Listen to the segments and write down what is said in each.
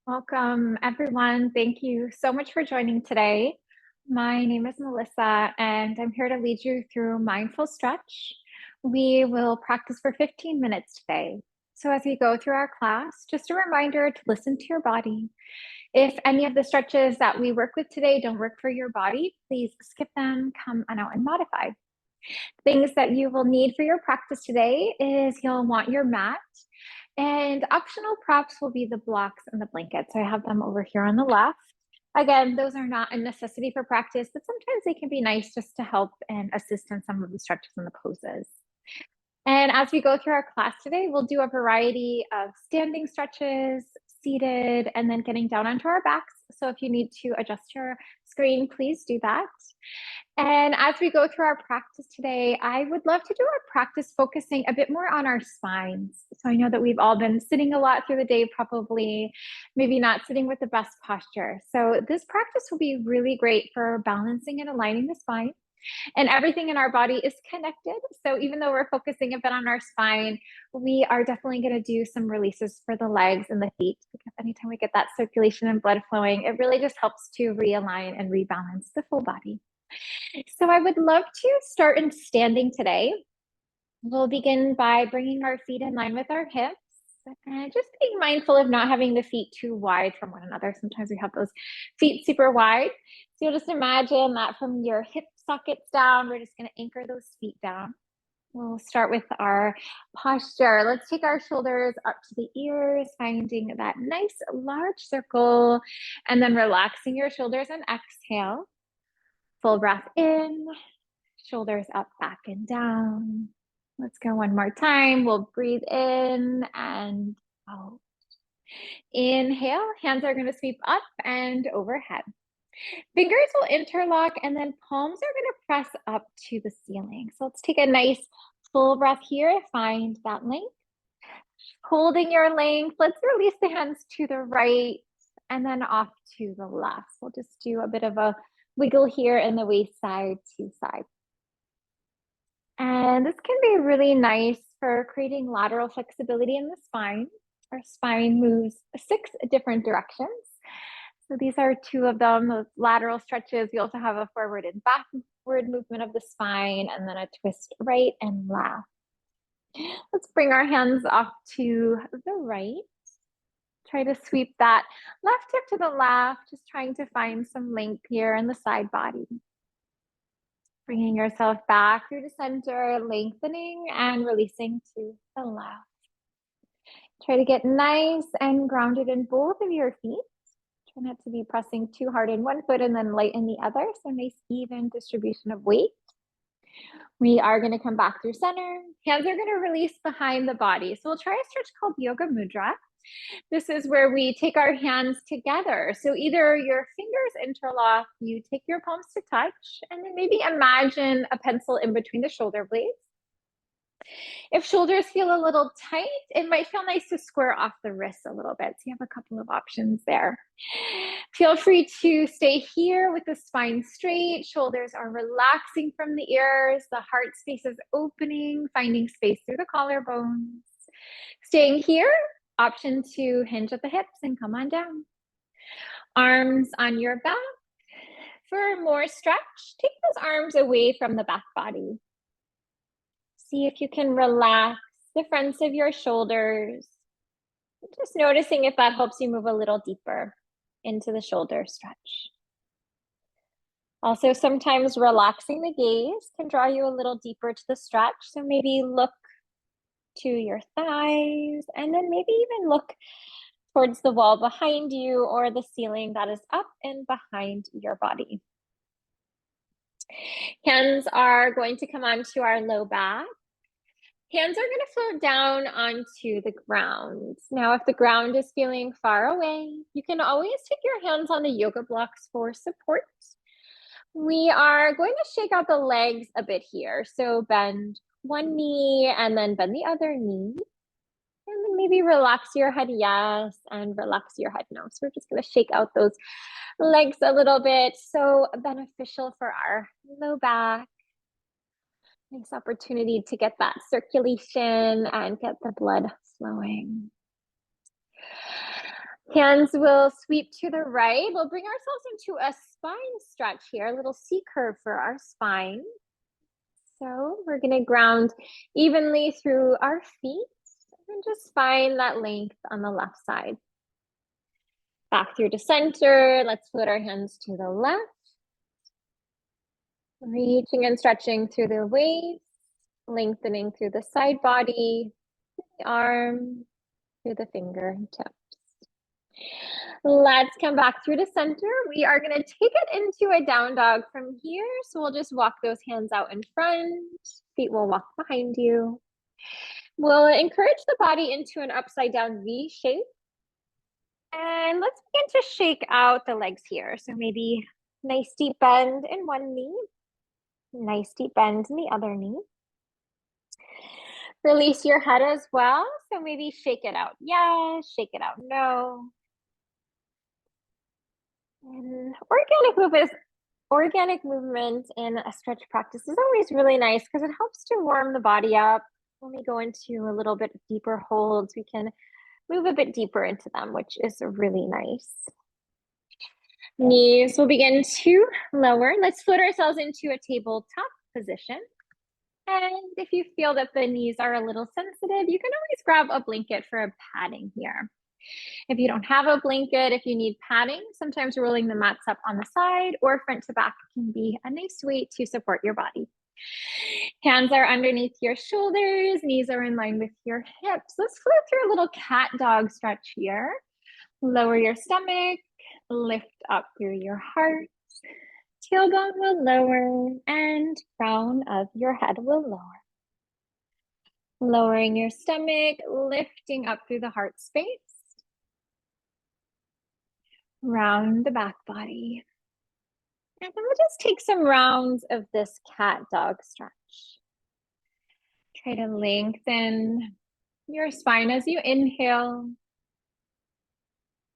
Welcome, everyone. Thank you so much for joining today. My name is Melissa, and I'm here to lead you through mindful stretch. We will practice for 15 minutes today. So, as we go through our class, just a reminder to listen to your body. If any of the stretches that we work with today don't work for your body, please skip them, come on out and modify. Things that you will need for your practice today is you'll want your mat, and optional props will be the blocks and the blankets. I have them over here on the left. Again, those are not a necessity for practice, but sometimes they can be nice just to help and assist in some of the stretches and the poses. And as we go through our class today, we'll do a variety of standing stretches, seated, and then getting down onto our backs. So if you need to adjust your screen, please do that. And as we go through our practice today, I would love to do our practice focusing a bit more on our spines. So I know that we've all been sitting a lot through the day, probably maybe not sitting with the best posture. So this practice will be really great for balancing and aligning the spine. And everything in our body is connected. So even though we're focusing a bit on our spine, we are definitely going to do some releases for the legs and the feet, because anytime we get that circulation and blood flowing, it really just helps to realign and rebalance the full body. So I would love to start in standing today. We'll begin by bringing our feet in line with our hips and just being mindful of not having the feet too wide from one another. Sometimes we have those feet super wide. So you'll just imagine that from your hip sockets down, we're just going to anchor those feet down. We'll start with our posture. Let's take our shoulders up to the ears, finding that nice large circle, and then relaxing your shoulders and exhale. Full breath in, shoulders up, back, and down. Let's go one more time. We'll breathe in and out. Inhale, hands are going to sweep up and overhead. Fingers will interlock and then palms are going to press up to the ceiling. So let's take a nice full breath here. Find that length. Holding your length, let's release the hands to the right and then off to the left. We'll just do a bit of a wiggle here in the waist side to side. And this can be really nice for creating lateral flexibility in the spine. Our spine moves 6 different directions. So these are 2 of them, those lateral stretches. We also have a forward and backward movement of the spine, and then a twist right and left. Let's bring our hands off to the right. Try to sweep that left hip to the left, just trying to find some length here in the side body. Bringing yourself back through the center, lengthening and releasing to the left. Try to get nice and grounded in both of your feet. Try not to be pressing too hard in one foot and then light in the other. So nice even distribution of weight. We are going to come back through center. Hands are going to release behind the body. So we'll try a stretch called Yoga Mudra. This is where we take our hands together. So either your fingers interlock, you take your palms to touch, and then maybe imagine a pencil in between the shoulder blades. If shoulders feel a little tight, it might feel nice to square off the wrists a little bit. So you have a couple of options there. Feel free to stay here with the spine straight. Shoulders are relaxing from the ears. The heart space is opening, finding space through the collarbones. Staying here, option to hinge at the hips and come on down. Arms on your back. For more stretch, take those arms away from the back body. See if you can relax the fronts of your shoulders. Just noticing if that helps you move a little deeper into the shoulder stretch. Also, sometimes relaxing the gaze can draw you a little deeper to the stretch. So maybe look to your thighs and then maybe even look towards the wall behind you or the ceiling that is up and behind your body. Hands are going to come onto our low back. Hands are going to float down onto the ground. Now, if the ground is feeling far away, you can always take your hands on the yoga blocks for support. We are going to shake out the legs a bit here. So bend one knee and then bend the other knee. And then maybe relax your head yes and relax your head no. So we're just going to shake out those legs a little bit. So beneficial for our low back. Nice opportunity to get that circulation and get the blood flowing. Hands will sweep to the right. We'll bring ourselves into a spine stretch here, a little C curve for our spine. So we're going to ground evenly through our feet and just find that length on the left side. Back through to center. Let's put our hands to the left. Reaching and stretching through the waist, lengthening through the side body, the arm, through the fingertips. Let's come back through to center. We are going to take it into a down dog from here. So we'll just walk those hands out in front. Feet will walk behind you. We'll encourage the body into an upside down V shape. And let's begin to shake out the legs here. So maybe nice deep bend in one knee. Nice deep bend in the other knee. Release your head as well. So maybe shake it out. Yes, shake it out. No. And organic movement in a stretch practice is always really nice because it helps to warm the body up. When we go into a little bit deeper holds, we can move a bit deeper into them, which is really nice. Knees will begin to lower. Let's float ourselves into a tabletop position. And if you feel that the knees are a little sensitive, you can always grab a blanket for a padding here. If you don't have a blanket, if you need padding, sometimes rolling the mats up on the side or front to back can be a nice way to support your body. Hands are underneath your shoulders, knees are in line with your hips. Let's float through a little cat dog stretch here. Lower your stomach, lift up through your heart. Tailbone will lower and crown of your head will lower. Lowering your stomach, lifting up through the heart space. Round the back body. And then we'll just take some rounds of this cat dog stretch. Try to lengthen your spine as you inhale.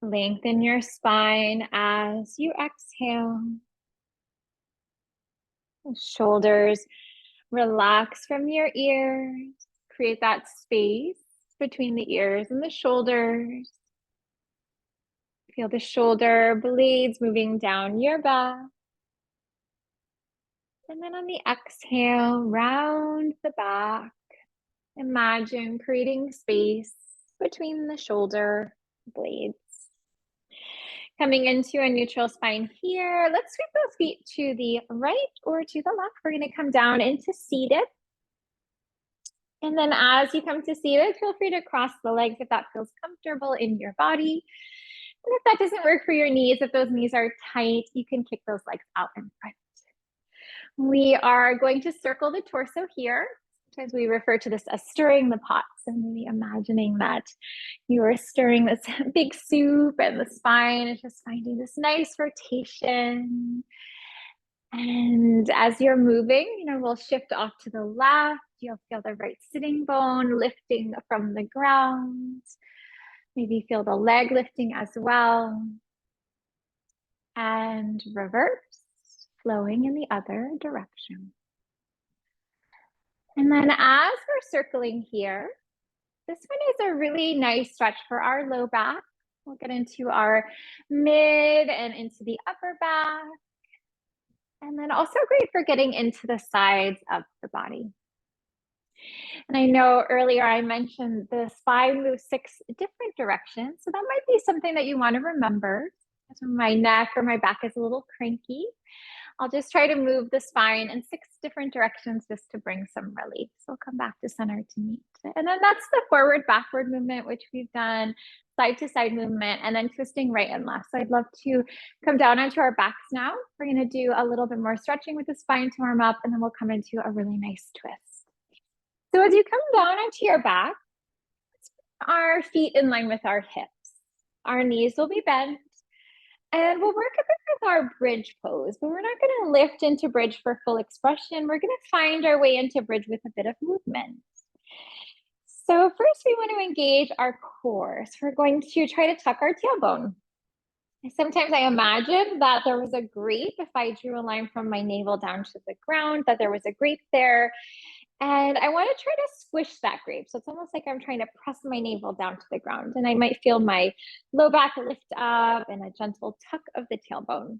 Lengthen your spine as you exhale. Shoulders relax from your ears. Create that space between the ears and the shoulders. Feel the shoulder blades moving down your back. And then on the exhale, round the back. Imagine creating space between the shoulder blades. Coming into a neutral spine here. Let's sweep those feet to the right or to the left. We're going to come down into seated. And then as you come to seated, feel free to cross the legs if that feels comfortable in your body. And if that doesn't work for your knees, if those knees are tight, you can kick those legs out in front. We are going to circle the torso here. Sometimes we refer to this as stirring the pot. So maybe imagining that you are stirring this big soup and the spine is just finding this nice rotation. And as you're moving, we'll shift off to the left. You'll feel the right sitting bone lifting from the ground. Maybe feel the leg lifting as well. And reverse, flowing in the other direction. And then as we're circling here, this one is a really nice stretch for our low back. We'll get into our mid and into the upper back. And then also great for getting into the sides of the body. And I know earlier I mentioned the spine moves 6 different directions. So that might be something that you want to remember. So my neck or my back is a little cranky. I'll just try to move the spine in 6 different directions just to bring some relief. So we'll come back to center to meet. And then that's the forward backward movement, which we've done, side to side movement, and then twisting right and left. So I'd love to come down onto our backs now. We're going to do a little bit more stretching with the spine to warm up, and then we'll come into a really nice twist. So as you come down onto your back, let's put our feet in line with our hips. Our knees will be bent. And we'll work a bit with our bridge pose, but we're not going to lift into bridge for full expression. We're going to find our way into bridge with a bit of movement. So first we want to engage our core. So we're going to try to tuck our tailbone. Sometimes I imagine that there was a grape. If I drew a line from my navel down to the ground, that there was a grape there. And I want to try to squish that grape. So it's almost like I'm trying to press my navel down to the ground. And I might feel my low back lift up and a gentle tuck of the tailbone.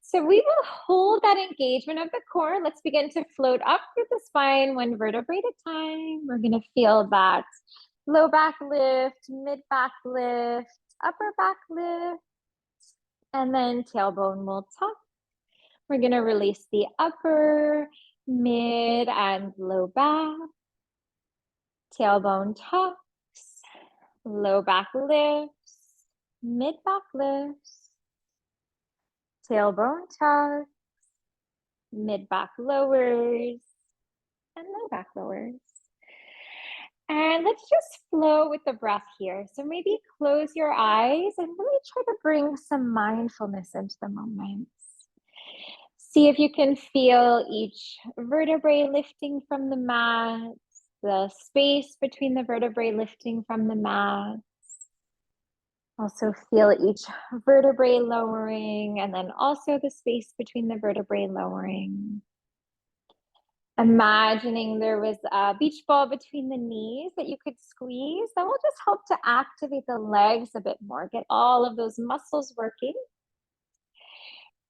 So we will hold that engagement of the core. Let's begin to float up through the spine, one vertebrae at a time. We're going to feel that low back lift, mid back lift, upper back lift, and then tailbone will tuck. We're going to release the upper, mid, and low back. Tailbone tucks, low back lifts, mid back lifts, tailbone tucks, mid back lowers, and low back lowers. And let's just flow with the breath here. So maybe close your eyes and really try to bring some mindfulness into the moment. See if you can feel each vertebrae lifting from the mat, the space between the vertebrae lifting from the mat. Also feel each vertebrae lowering, and then also the space between the vertebrae lowering. Imagining there was a beach ball between the knees that you could squeeze. That will just help to activate the legs a bit more, get all of those muscles working.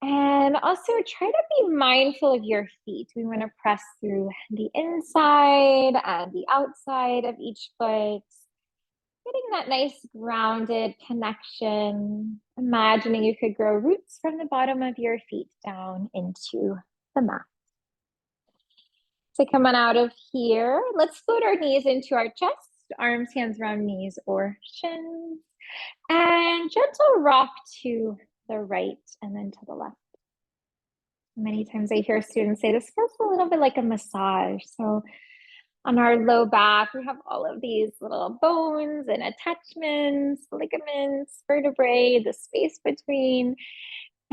And also try to be mindful of your feet. We want to press through the inside and the outside of each foot, getting that nice grounded connection. Imagining you could grow roots from the bottom of your feet down into the mat. So come on out of here. Let's float our knees into our chest, arms, hands around knees or shins, and gentle rock to the right and then to the left. Many times I hear students say this feels a little bit like a massage. So on our low back, we have all of these little bones and attachments, ligaments, vertebrae, the space between.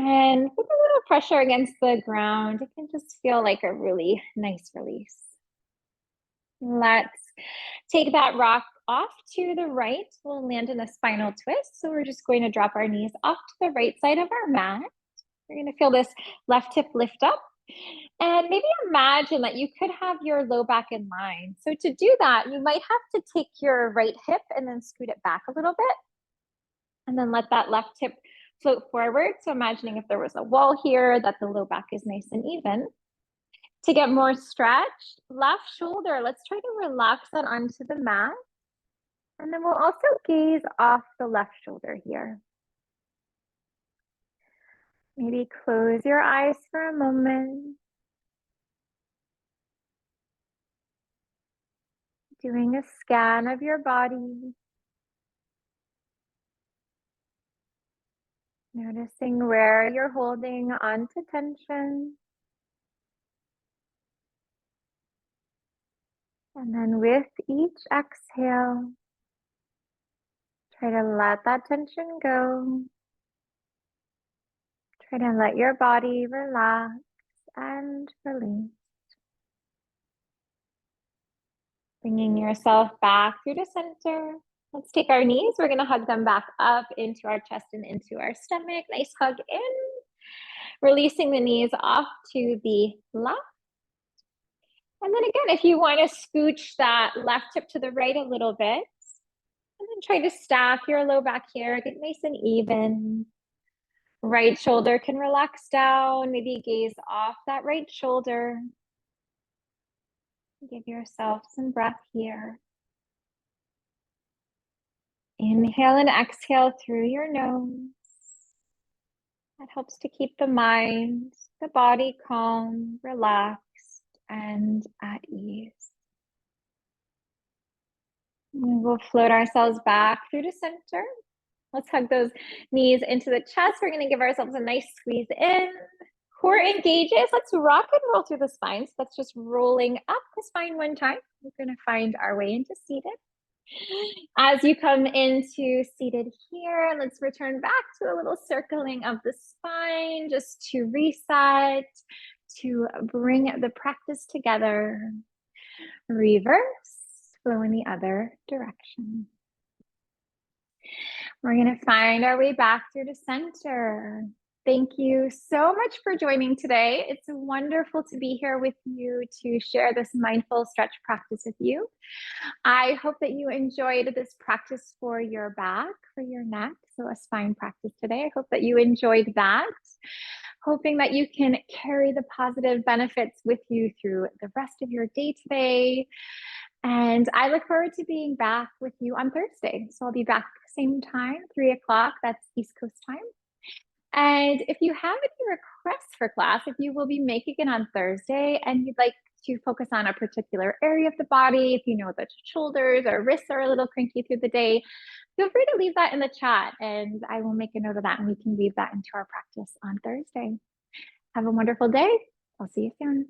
And with a little pressure against the ground, it can just feel like a really nice release. Let's take that rock off to the right. We'll land in a spinal twist. So we're just going to drop our knees off to the right side of our mat. You're going to feel this left hip lift up. And maybe imagine that you could have your low back in line. So to do that, you might have to take your right hip and then scoot it back a little bit. And then let that left hip float forward. So imagining if there was a wall here, that the low back is nice and even. To get more stretch, left shoulder, let's try to relax that onto the mat. And then we'll also gaze off the left shoulder here. Maybe close your eyes for a moment. Doing a scan of your body. Noticing where you're holding onto tension. And then with each exhale, try to let that tension go. Try to let your body relax and release. Bringing yourself back through the center. Let's take our knees. We're going to hug them back up into our chest and into our stomach. Nice hug in. Releasing the knees off to the left. And then again, if you want to scooch that left hip to the right a little bit, and then try to stack your low back here, get nice and even. Right shoulder can relax down, maybe gaze off that right shoulder. Give yourself some breath here. Inhale and exhale through your nose. That helps to keep the mind, the body calm, relaxed, and at ease. We will float ourselves back through the center. Let's hug those knees into the chest. We're going to give ourselves a nice squeeze in. Core engages. Let's rock and roll through the spine. So that's just rolling up the spine one time. We're going to find our way into seated. As you come into seated here, let's return back to a little circling of the spine just to reset, to bring the practice together. Reverse, flow in the other direction. We're going to find our way back through the center. Thank you so much for joining today. It's wonderful to be here with you to share this mindful stretch practice with you. I hope that you enjoyed this practice for your back, for your neck, so a spine practice today. I hope that you enjoyed that. Hoping that you can carry the positive benefits with you through the rest of your day today. And I look forward to being back with you on Thursday. So I'll be back same time, 3 o'clock. That's East Coast time. And if you have any requests for class, if you will be making it on Thursday and you'd like to focus on a particular area of the body, if you know that shoulders or wrists are a little cranky through the day, feel free to leave that in the chat and I will make a note of that and we can weave that into our practice on Thursday. Have a wonderful day. I'll see you soon.